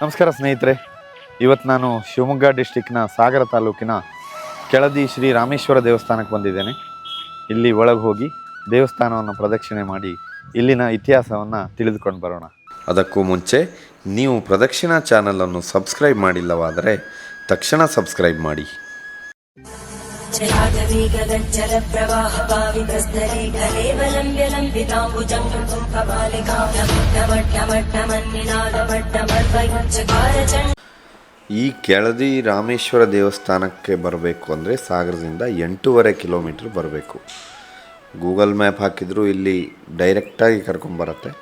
ನಮಸ್ಕಾರ ಸ್ನೇಹಿತರೆ. ಇವತ್ತು ನಾನು ಶಿವಮೊಗ್ಗ ಡಿಸ್ಟಿಕ್ನ ಸಾಗರ ತಾಲೂಕಿನ ಕೆಳದಿ ಶ್ರೀ ರಾಮೇಶ್ವರ ದೇವಸ್ಥಾನಕ್ಕೆ ಬಂದಿದ್ದೇನೆ. ಇಲ್ಲಿ ಒಳಗೆ ಹೋಗಿ ದೇವಸ್ಥಾನವನ್ನು ಪ್ರದಕ್ಷಿಣೆ ಮಾಡಿ ಇಲ್ಲಿನ ಇತಿಹಾಸವನ್ನು ತಿಳಿದುಕೊಂಡು ಬರೋಣ. ಅದಕ್ಕೂ ಮುಂಚೆ ನೀವು ಪ್ರದಕ್ಷಿಣಾ ಚಾನಲನ್ನು ಸಬ್ಸ್ಕ್ರೈಬ್ ಮಾಡಿಲ್ಲವಾದರೆ ತಕ್ಷಣ ಸಬ್ಸ್ಕ್ರೈಬ್ ಮಾಡಿ. ಈ ಕೆಳದಿ ರಾಮೇಶ್ವರ ದೇವಸ್ಥಾನಕ್ಕೆ ಬರಬೇಕು ಅಂದರೆ ಸಾಗರದಿಂದ 8.5 ಕಿಲೋಮೀಟ್ರ್ ಬರಬೇಕು. ಗೂಗಲ್ ಮ್ಯಾಪ್ ಹಾಕಿದರೂ ಇಲ್ಲಿ ಡೈರೆಕ್ಟಾಗಿ ಕರ್ಕೊಂಬರುತ್ತೆ.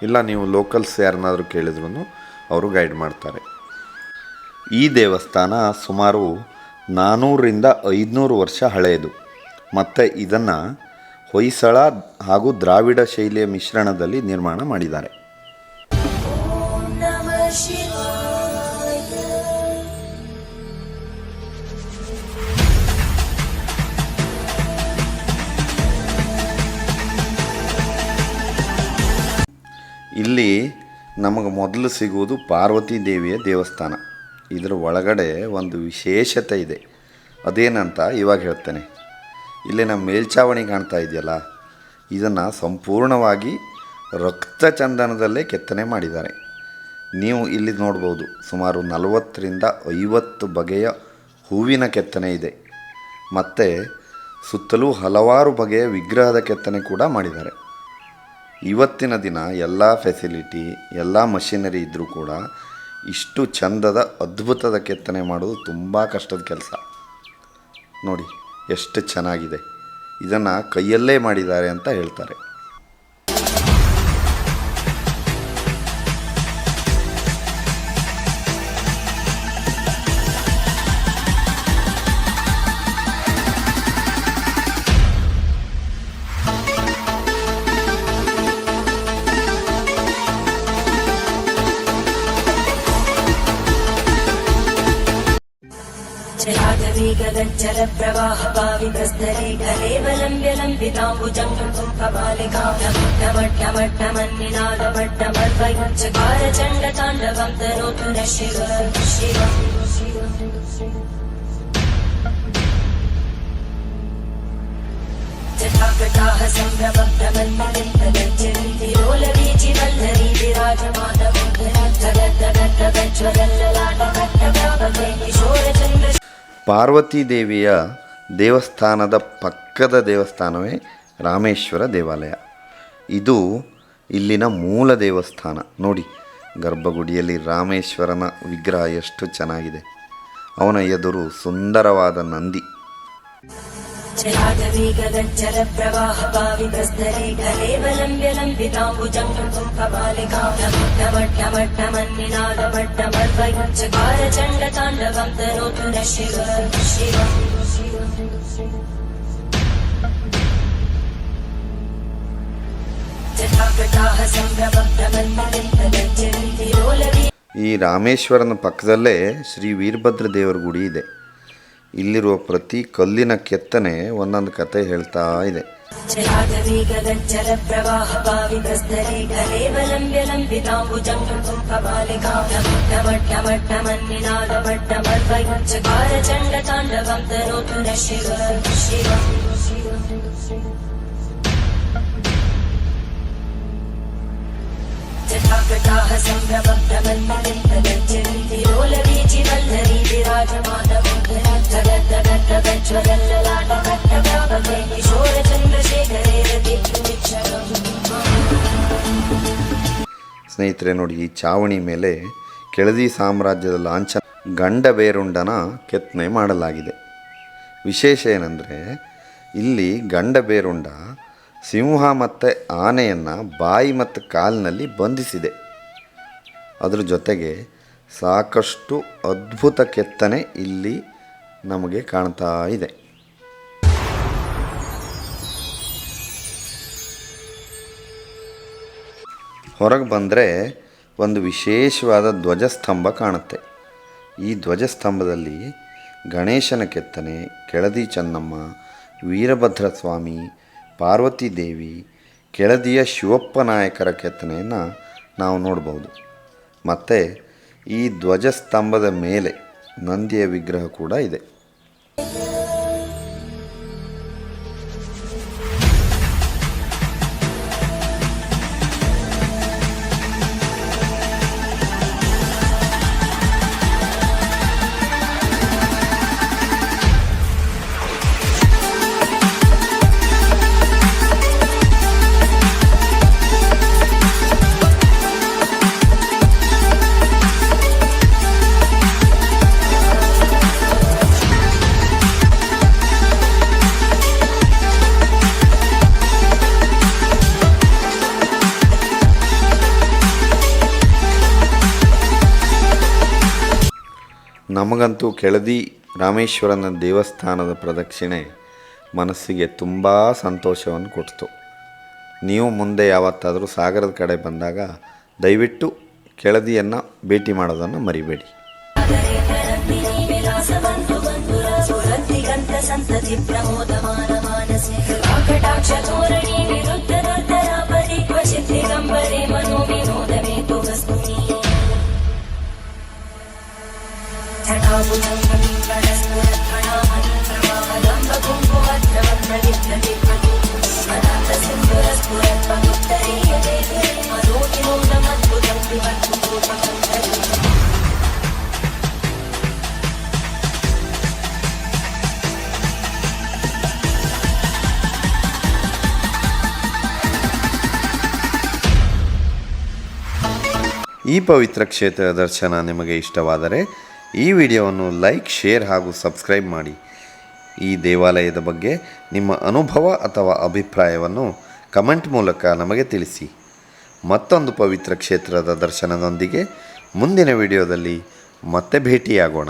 ಇಲ್ಲ ನೀವು ಲೋಕಲ್ಸ್ ಯಾರನ್ನಾದರೂ ಕೇಳಿದ್ರು ಅವರು ಗೈಡ್ ಮಾಡ್ತಾರೆ. ಈ ದೇವಸ್ಥಾನ ಸುಮಾರು 400ರಿಂದ 500 ವರ್ಷ ಹಳೆಯದು ಮತ್ತು ಇದನ್ನು ಹೊಯ್ಸಳ ಹಾಗೂ ದ್ರಾವಿಡ ಶೈಲಿಯ ಮಿಶ್ರಣದಲ್ಲಿ ನಿರ್ಮಾಣ ಮಾಡಿದ್ದಾರೆ. ಇಲ್ಲಿ ನಮಗೆ ಮೊದಲು ಸಿಗುವುದು ಪಾರ್ವತಿ ದೇವಿಯ ದೇವಸ್ಥಾನ. ಇದರ ಒಳಗಡೆ ಒಂದು ವಿಶೇಷತೆ ಇದೆ. ಅದೇನಂತ ಇವಾಗ ಹೇಳ್ತೇನೆ. ಇಲ್ಲಿನ ಮೇಲ್ಛಾವಣಿ ಕಾಣ್ತಾ ಇದೆಯಲ್ಲ, ಇದನ್ನು ಸಂಪೂರ್ಣವಾಗಿ ರಕ್ತಚಂದನದಲ್ಲೇ ಕೆತ್ತನೆ ಮಾಡಿದ್ದಾರೆ. ನೀವು ಇಲ್ಲಿ ನೋಡ್ಬೋದು, ಸುಮಾರು 40ರಿಂದ 50 ಬಗೆಯ ಹೂವಿನ ಕೆತ್ತನೆ ಇದೆ. ಮತ್ತು ಸುತ್ತಲೂ ಹಲವಾರು ಬಗೆಯ ವಿಗ್ರಹದ ಕೆತ್ತನೆ ಕೂಡ ಮಾಡಿದ್ದಾರೆ. ಇವತ್ತಿನ ದಿನ ಎಲ್ಲ ಫೆಸಿಲಿಟಿ, ಎಲ್ಲ ಮಷಿನರಿ ಇದ್ದರೂ ಕೂಡ ಇಷ್ಟು ಚಂದದ ಅದ್ಭುತದ ಕೆತ್ತನೆ ಮಾಡೋದು ತುಂಬ ಕಷ್ಟದ ಕೆಲಸ. ನೋಡಿ ಎಷ್ಟು ಚೆನ್ನಾಗಿದೆ. ಇದನ್ನು ಕೈಯಲ್ಲೇ ಮಾಡಿದ್ದಾರೆ ಅಂತ ಹೇಳ್ತಾರೆ. ಪಾರ್ವತಿ ದೇವಿಯ ದೇವಸ್ಥಾನದ ಪಕ್ಕದ ದೇವಸ್ಥಾನವೇ ರಾಮೇಶ್ವರ ದೇವಾಲಯ. ಇದು ಇಲ್ಲಿನ ಮೂಲ ದೇವಸ್ಥಾನ. ನೋಡಿ, ಗರ್ಭಗುಡಿಯಲ್ಲಿ ರಾಮೇಶ್ವರನ ವಿಗ್ರಹ ಎಷ್ಟು ಚೆನ್ನಾಗಿದೆ. ಅವನ ಎದುರು ಸುಂದರವಾದ ನಂದಿ. ಈ ರಾಮೇಶ್ವರನ ಪಕ್ಕದಲ್ಲೇ ಶ್ರೀ ವೀರಭದ್ರ ದೇವರ ಗುಡಿ ಇದೆ. ಇಲ್ಲಿರುವ ಪ್ರತಿ ಕಲ್ಲಿನ ಕೆತ್ತನೆ ಒಂದೊಂದು ಕತೆ ಹೇಳ್ತಾ ಇದೆ. ಸ್ನೇಹಿತರೆ ನೋಡಿ, ಈ ಚಾವಣಿ ಮೇಲೆ ಕೆಳದಿ ಸಾಮ್ರಾಜ್ಯದ ಲಾಂಛನ ಗಂಡಬೇರುಂಡನ ಕೆತ್ತನೆ ಮಾಡಲಾಗಿದೆ. ವಿಶೇಷ ಏನಂದರೆ, ಇಲ್ಲಿ ಗಂಡಬೇರುಂಡ ಸಿಂಹ ಮತ್ತು ಆನೆಯನ್ನು ಬಾಯಿ ಮತ್ತು ಕಾಲಿನಲ್ಲಿ ಬಂಧಿಸಿದೆ. ಅದರ ಜೊತೆಗೆ ಸಾಕಷ್ಟು ಅದ್ಭುತ ಕೆತ್ತನೆ ಇಲ್ಲಿ ನಮಗೆ ಕಾಣ್ತಾ ಇದೆ. ಹೊರಗೆ ಬಂದರೆ ಒಂದು ವಿಶೇಷವಾದ ಧ್ವಜಸ್ತಂಭ ಕಾಣುತ್ತೆ. ಈ ಧ್ವಜಸ್ತಂಭದಲ್ಲಿ ಗಣೇಶನ ಕೆತ್ತನೆ, ಕೆಳದಿ ಚೆನ್ನಮ್ಮ, ವೀರಭದ್ರ ಸ್ವಾಮಿ, ಪಾರ್ವತಿ ದೇವಿ, ಕೆಳದಿಯ ಶಿವಪ್ಪ ನಾಯಕರ ಕೆತ್ತನೆಯನ್ನು ನಾವು ನೋಡ್ಬೋದು. ಮತ್ತು ಈ ಧ್ವಜಸ್ತಂಭದ ಮೇಲೆ ನಂದಿಯ ವಿಗ್ರಹ ಕೂಡ ಇದೆ. ನಮಗಂತೂ ಕೆಳದಿ ರಾಮೇಶ್ವರನ ದೇವಸ್ಥಾನದ ಪ್ರದಕ್ಷಿಣೆ ಮನಸ್ಸಿಗೆ ತುಂಬ ಸಂತೋಷವನ್ನು ಕೊಡ್ತು. ನೀವು ಮುಂದೆ ಯಾವತ್ತಾದರೂ ಸಾಗರದ ಕಡೆ ಬಂದಾಗ ದಯವಿಟ್ಟು ಕೆಳದಿಯನ್ನು ಭೇಟಿ ಮಾಡೋದನ್ನು ಮರಿಬೇಡಿ. ಈ ಪವಿತ್ರ ಕ್ಷೇತ್ರದ ದರ್ಶನ ನಿಮಗೆ ಇಷ್ಟವಾದರೆ ಈ ವಿಡಿಯೋವನ್ನು ಲೈಕ್, ಶೇರ್ ಹಾಗೂ ಸಬ್ಸ್ಕ್ರೈಬ್ ಮಾಡಿ. ಈ ದೇವಾಲಯದ ಬಗ್ಗೆ ನಿಮ್ಮ ಅನುಭವ ಅಥವಾ ಅಭಿಪ್ರಾಯವನ್ನು ಕಮೆಂಟ್ ಮೂಲಕ ನಮಗೆ ತಿಳಿಸಿ. ಮತ್ತೊಂದು ಪವಿತ್ರ ಕ್ಷೇತ್ರದ ದರ್ಶನದೊಂದಿಗೆ ಮುಂದಿನ ವಿಡಿಯೋದಲ್ಲಿ ಮತ್ತೆ ಭೇಟಿಯಾಗೋಣ.